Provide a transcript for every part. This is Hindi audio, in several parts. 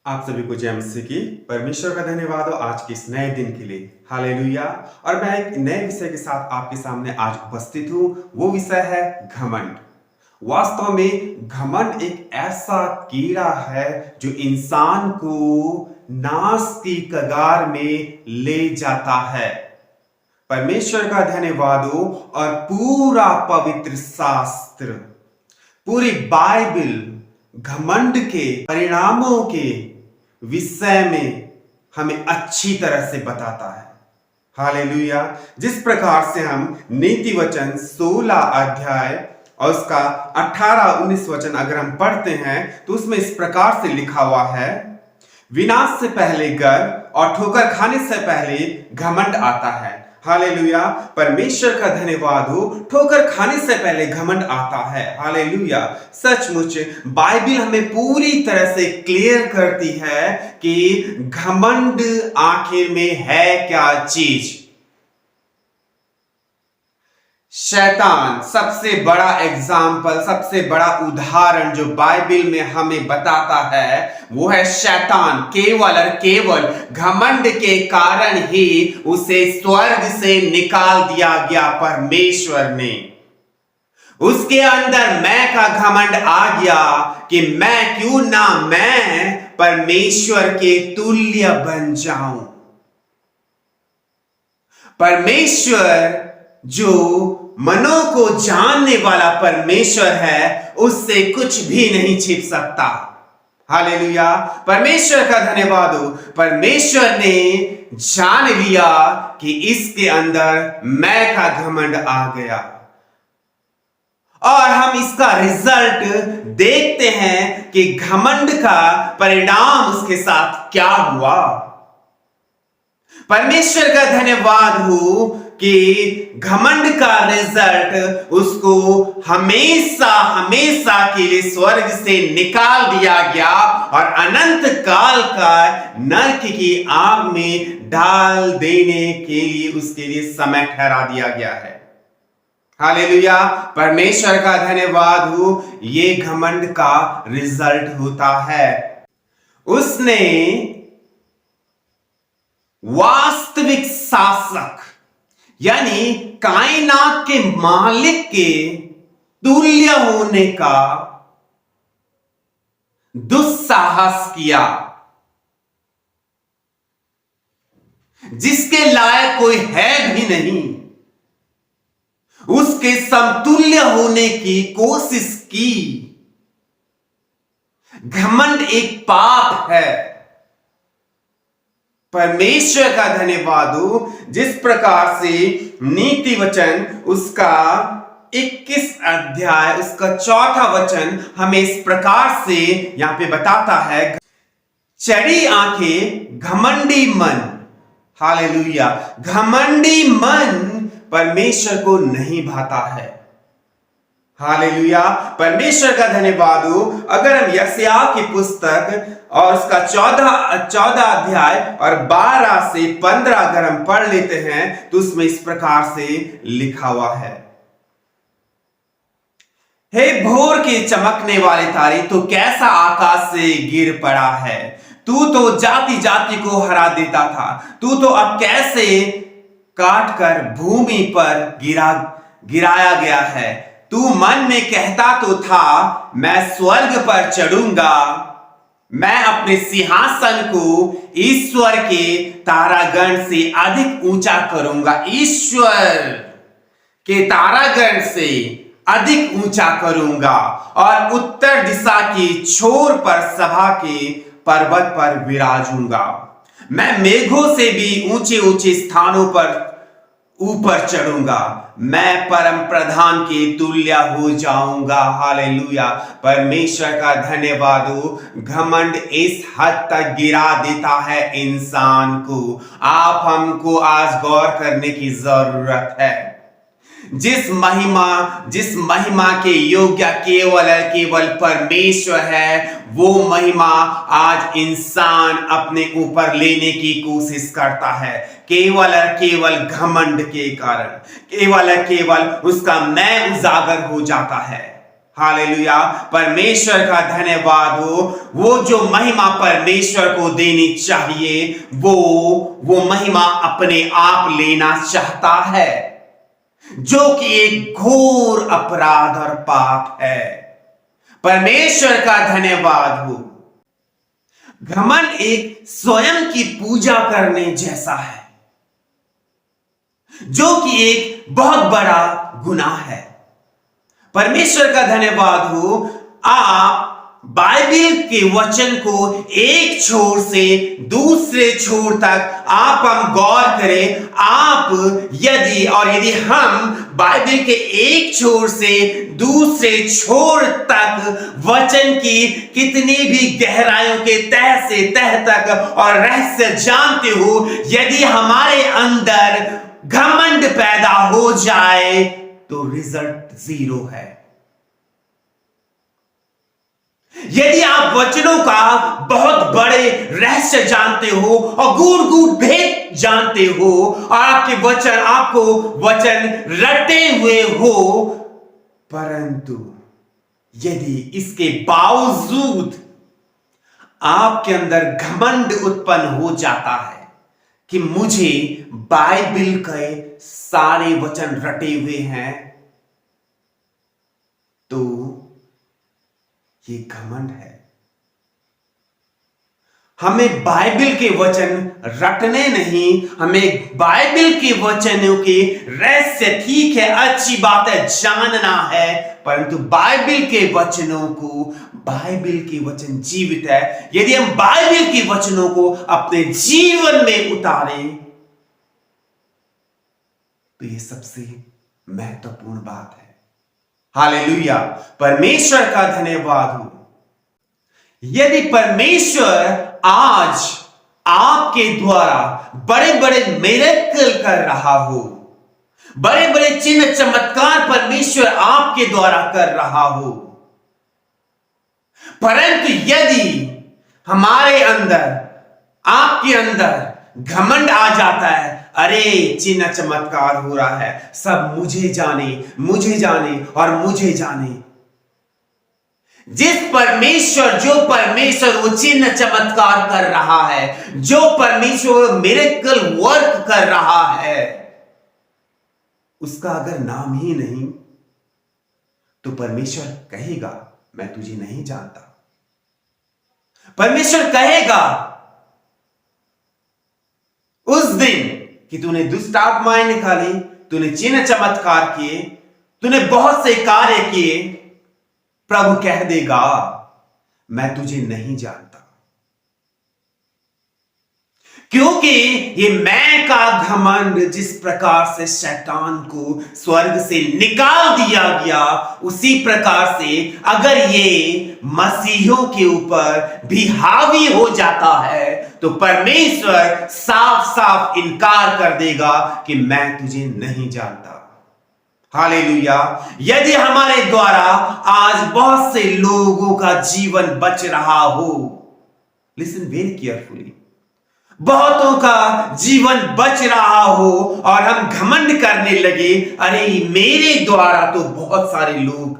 आप सभी को जय मसीह की। परमेश्वर का धन्यवाद हो आज के इस नए दिन के लिए। हालेलुया। और मैं एक नए विषय के साथ आपके सामने आज उपस्थित हूं। वो विषय है घमंड। वास्तव में घमंड एक ऐसा कीड़ा है जो इंसान को नाश की कगार में ले जाता है। परमेश्वर का धन्यवाद हो। और पूरा पवित्र शास्त्र, पूरी बाइबल घमंड के परिणामों के विषय में हमें अच्छी तरह से बताता है। हालेलुया। जिस प्रकार से हम नीति वचन 16 अध्याय और उसका 18-19 वचन अगर हम पढ़ते हैं तो उसमें इस प्रकार से लिखा हुआ है, विनाश से पहले गर्व और ठोकर खाने से पहले घमंड आता है। हालेलुया। परमेश्वर का धन्यवाद हो। ठोकर खाने से पहले घमंड आता है। हालेलुया। सचमुच बाइबल हमें पूरी तरह से क्लियर करती है कि घमंड आखिर में है क्या चीज। शैतान सबसे बड़ा एग्जाम्पल, सबसे बड़ा उदाहरण जो बाइबल में हमें बताता है वो है शैतान। केवल और केवल घमंड के कारण ही उसे स्वर्ग से निकाल दिया गया परमेश्वर ने। उसके अंदर मैं का घमंड आ गया कि मैं क्यों ना मैं परमेश्वर के तुल्य बन जाऊं। परमेश्वर जो मनों को जानने वाला परमेश्वर है, उससे कुछ भी नहीं छिप सकता। हालेलुया। परमेश्वर का धन्यवाद हो। परमेश्वर ने जान लिया कि इसके अंदर मैं का घमंड आ गया और हम इसका रिजल्ट देखते हैं कि घमंड का परिणाम उसके साथ क्या हुआ। परमेश्वर का धन्यवाद हो कि घमंड का रिजल्ट उसको हमेशा हमेशा के लिए स्वर्ग से निकाल दिया गया और अनंत काल का नरक की आग में डाल देने के लिए उसके लिए समय ठहरा दिया गया है। हालेलुया। परमेश्वर का धन्यवाद हो। ये घमंड का रिजल्ट होता है। उसने वास्तविक शासक यानी कायनात के मालिक के तुल्य होने का दुस्साहस किया, जिसके लायक कोई है भी नहीं। उसके समतुल्य होने की कोशिश की। घमंड एक पाप है। परमेश्वर का धन्यवाद हो। जिस प्रकार से नीति वचन उसका 21 अध्याय उसका 4 वचन हमें इस प्रकार से यहां पे बताता है, चढ़ी आंखें घमंडी मन। हालेलुया। घमंडी मन परमेश्वर को नहीं भाता है। हालेलुया। परमेश्वर का धन्यवाद हो। अगर हम यशायाह की पुस्तक और उसका 14 अध्याय और 12 से 15 अगर हम पढ़ लेते हैं तो उसमें इस प्रकार से लिखा हुआ है, हे भोर के चमकने वाले तारे, तो कैसा आकाश से गिर पड़ा है। तू तो जाति जाति को हरा देता था, तू तो अब कैसे काट कर भूमि पर गिराया गया है। तू मन में कहता तो था, मैं स्वर्ग पर चढ़ूंगा, मैं अपने सिंहासन को ईश्वर के तारागण से अधिक ऊंचा करूंगा। ईश्वर के तारागण से अधिक ऊंचा करूंगा और उत्तर दिशा की छोर पर सभा के पर्वत पर विराजूंगा। मैं मेघों से भी ऊंचे ऊंचे स्थानों पर ऊपर चढ़ूंगा, मैं परम प्रधान के तुल्य हो जाऊंगा। हालेलुया। परमेश्वर का धन्यवाद हो। घमंड इस हद तक गिरा देता है इंसान को। आप हमको आज गौर करने की जरूरत है। जिस महिमा के योग्य केवल परमेश्वर है, वो महिमा आज इंसान अपने ऊपर लेने की कोशिश करता है, केवल और केवल घमंड के कारण। केवल और केवल उसका मैं उजागर हो जाता है। हालेलुया, परमेश्वर का धन्यवाद हो। वो जो महिमा परमेश्वर को देनी चाहिए वो महिमा अपने आप लेना चाहता है, जो कि एक घोर अपराध और पाप है। परमेश्वर का धन्यवाद हो। घमंड एक स्वयं की पूजा करने जैसा है, जो कि एक बहुत बड़ा गुनाह है। परमेश्वर का धन्यवाद हो। आप बाइबल के वचन को एक छोर से दूसरे छोर तक आप हम गौर करें। यदि हम बाइबल के एक छोर से दूसरे छोर तक वचन की कितनी भी गहराइयों के तह से तह तक और रहस्य जानते हो, यदि हमारे अंदर घमंड पैदा हो जाए तो रिजल्ट 0 है। यदि आप वचनों का बहुत बड़े रहस्य जानते हो और गूढ़ भेद जानते हो और आपको वचन रटे हुए हो, परंतु यदि इसके बावजूद आपके अंदर घमंड उत्पन्न हो जाता है कि मुझे बाइबल के सारे वचन रटे हुए हैं, तो ये घमंड है। हमें बाइबल के वचन रटने नहीं, हमें बाइबल के वचनों के रहस्य, ठीक है, अच्छी बात है, जानना है, परंतु बाइबल के वचन जीवित है। यदि हम बाइबल के वचनों को अपने जीवन में उतारें तो ये सबसे महत्वपूर्ण बात है। हालेलुया, परमेश्वर का धन्यवाद हो। यदि परमेश्वर आज आपके द्वारा बड़े बड़े मिरेकल कर रहा हो, बड़े बड़े चिन्ह चमत्कार परमेश्वर आपके द्वारा कर रहा हो, परंतु यदि हमारे अंदर, आपके अंदर घमंड आ जाता है, अरे चिन्ह चमत्कार हो रहा है, सब मुझे जाने और मुझे जाने। जो परमेश्वर वो चिन्ह चमत्कार कर रहा है, जो परमेश्वर मिरेकल वर्क कर रहा है, उसका अगर नाम ही नहीं, तो परमेश्वर कहेगा मैं तुझे नहीं जानता। परमेश्वर कहेगा उस दिन कि तूने दुष्ट आत्माएं निकाली, तूने चिन्ह चमत्कार किए, तूने बहुत से कार्य किए, प्रभु कह देगा मैं तुझे नहीं जानता। क्योंकि ये मैं का घमंड जिस प्रकार से शैतान को स्वर्ग से निकाल दिया गया, उसी प्रकार से अगर ये मसीहों के ऊपर भी हावी हो जाता है, तो परमेश्वर साफ साफ इनकार कर देगा कि मैं तुझे नहीं जानता। हालेलुया। यदि हमारे द्वारा आज बहुत से लोगों का जीवन बच रहा हो, लिसन वेरी केयरफुली, बहुतों का जीवन बच रहा हो और हम घमंड करने लगे, अरे मेरे द्वारा तो बहुत सारे लोग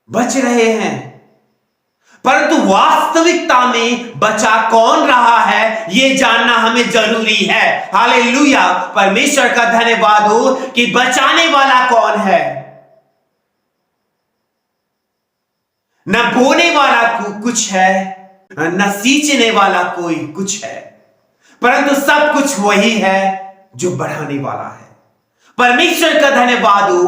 बच रहे हैं, परंतु वास्तविकता में बचा कौन रहा है यह जानना हमें जरूरी है। हालेलुया, परमेश्वर का धन्यवाद हो कि बचाने वाला कौन है। न बोने वाला कुछ है, न सींचने वाला कोई कुछ है, परंतु सब कुछ वही है जो बढ़ाने वाला है। परमेश्वर का धन्यवाद हो।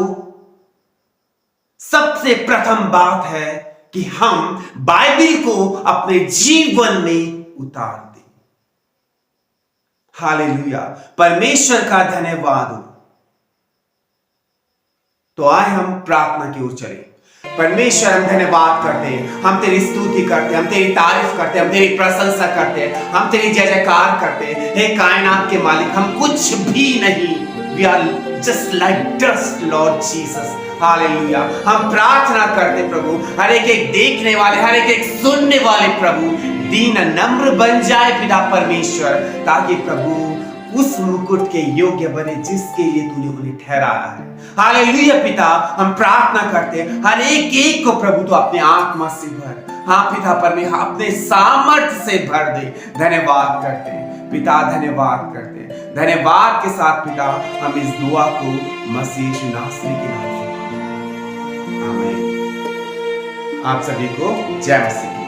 सबसे प्रथम बात है कि हम बाइबल को अपने जीवन में उतार दें। हालेलुया, परमेश्वर का धन्यवाद हो। तो आए हम प्रार्थना की ओर चले। परमेश्वर, हम धन्यवाद करते हैं, हम तेरी स्तुति करते हैं, हम तेरी तारीफ करते हैं, हम तेरी प्रशंसा करते हैं, हम तेरी जय जयकार करते हैं। हे कायनात के मालिक, हम कुछ भी नहीं, we are just like dust Lord Jesus. हालेलुया, हम प्रार्थना करते प्रभु, हर एक देखने वाले, हर एक सुनने वाले प्रभु दीन नम्र बन जाए पिता परमेश्वर, ताकि प्रभु उस मुकुट के योग्य बने जिसके लिए तूने उन्हें ठहराया है। हालेलुया पिता, हम प्रार्थना करते हैं हर एक एक को प्रभु तो अपने आत्मा से भर। हाँ पिता परमेश्वर, अपने सामर्थ्य से भर दे। धन्यवाद करते हैं पिता, धन्यवाद करते हैं। धन्यवाद के साथ पिता हम इस दुआ को मसीह यीशु नासरी के नाम से, आमीन। आप सभी को जय मसीह।